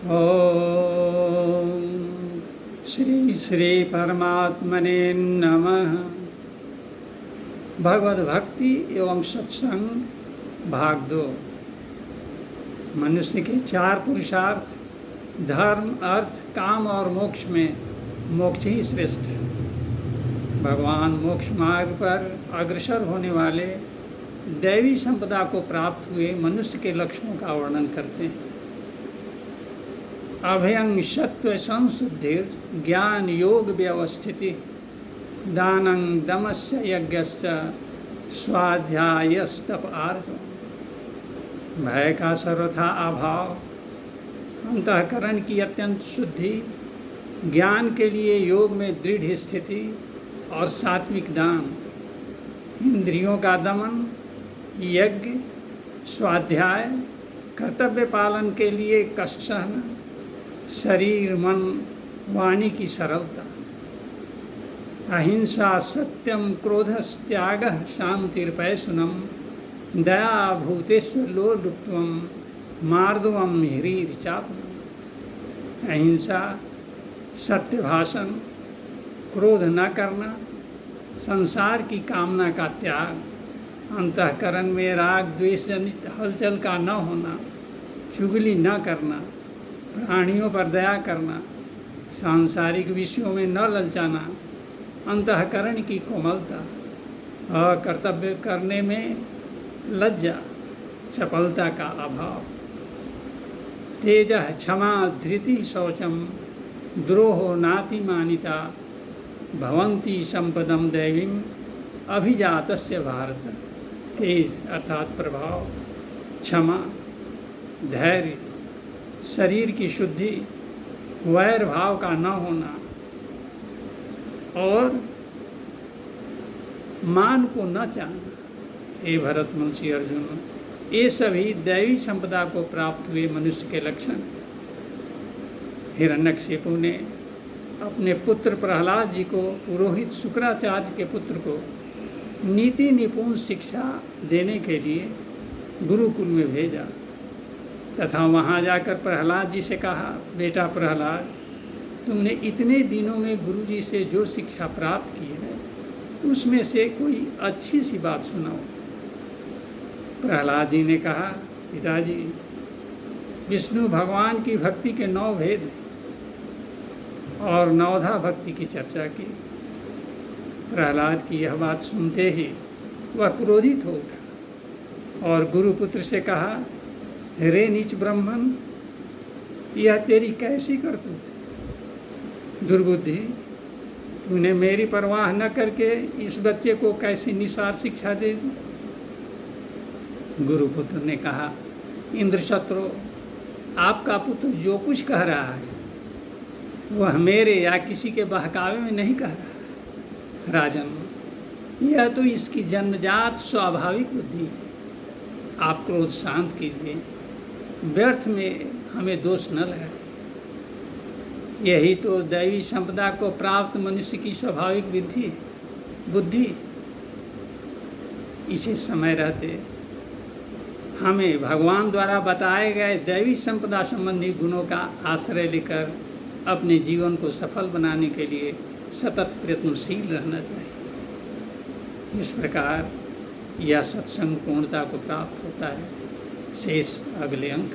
ओम श्री श्री परमात्मने नमः। भगवद भक्ति एवं सत्संग भाग 2। मनुष्य के 4 पुरुषार्थ धर्म, अर्थ, काम और मोक्ष में मोक्ष ही श्रेष्ठ है। भगवान मोक्ष मार्ग पर अग्रसर होने वाले दैवी संपदा को प्राप्त हुए मनुष्य के लक्षणों का वर्णन करते हैं। अभयं सत्व संशुद्धिर ज्ञान योग व्यवस्थिति दानं दमस्य यज्ञस्य स्वाध्यायस्तप आर्जव। भय का सर्वथा अभाव, अंतःकरण की अत्यंत शुद्धि, ज्ञान के लिए योग में दृढ़ स्थिति और सात्विक दान, इंद्रियों का दमन, यज्ञ, स्वाध्याय, कर्तव्य पालन के लिए कष्ट सहना, शरीर मन वाणी की सरलता, अहिंसा, सत्यम, क्रोधस्त्याग, शांतिर्पैशुनम, दया, भूतेष्वलोलुप्त्वम, मार्दवम, ह्रीर्चापनम। अहिंसा, सत्य भाषण, क्रोध न करना, संसार की कामना का त्याग, अंतःकरण में राग द्वेष जनित हलचल का न होना, चुगली न करना, प्राणियों पर दया करना, सांसारिक विषयों में न ललचाना, अंतःकरण की कोमलता, कर्तव्य करने में लज्जा, चपलता का अभाव, तेजः, क्षमा, धृति, शौचम, द्रोहो नातिमानिता, भवन्ति संपदम दैवीम अभिजातस्य भारत। तेज अर्थात प्रभाव, क्षमा, धैर्य, शरीर की शुद्धि, वैर भाव का न होना और मान को न चाहना। हे भरतवंशी अर्जुन, ये सभी दैवी संपदा को प्राप्त हुए मनुष्य के लक्षण। हिरण्यकशिपु ने अपने पुत्र प्रहलाद जी को पुरोहित शुक्राचार्य के पुत्र को नीति निपुण शिक्षा देने के लिए गुरुकुल में भेजा तथा वहाँ जाकर प्रहलाद जी से कहा, बेटा प्रहलाद, तुमने इतने दिनों में गुरु जी से जो शिक्षा प्राप्त की है उसमें से कोई अच्छी सी बात सुनाओ। प्रहलाद जी ने कहा, पिताजी, विष्णु भगवान की भक्ति के 9 भेद और 9धा भक्ति की चर्चा की। प्रहलाद की यह बात सुनते ही वह क्रोधित हो उठा और गुरुपुत्र से कहा, रे नीच ब्राह्मण, यह तेरी कैसी करतूत, दुर्बुद्धि, तूने मेरी परवाह न करके इस बच्चे को कैसी निसार शिक्षा दे दी। गुरुपुत्र ने कहा, इंद्रशत्रु, आपका पुत्र जो कुछ कह रहा है वह मेरे या किसी के बहकावे में नहीं कह रहा। राजन, यह तो इसकी जन्मजात स्वाभाविक बुद्धि है। आप क्रोध शांत कीजिए, व्यर्थ में हमें दोष न लगाए। यही तो दैवी संपदा को प्राप्त मनुष्य की स्वाभाविक बुद्धि। इसी समय रहते हमें भगवान द्वारा बताए गए दैवी संपदा संबंधी गुणों का आश्रय लेकर अपने जीवन को सफल बनाने के लिए सतत प्रयत्नशील रहना चाहिए। इस प्रकार यह सत्संग पूर्णता को प्राप्त होता है। शेष अगले अंक।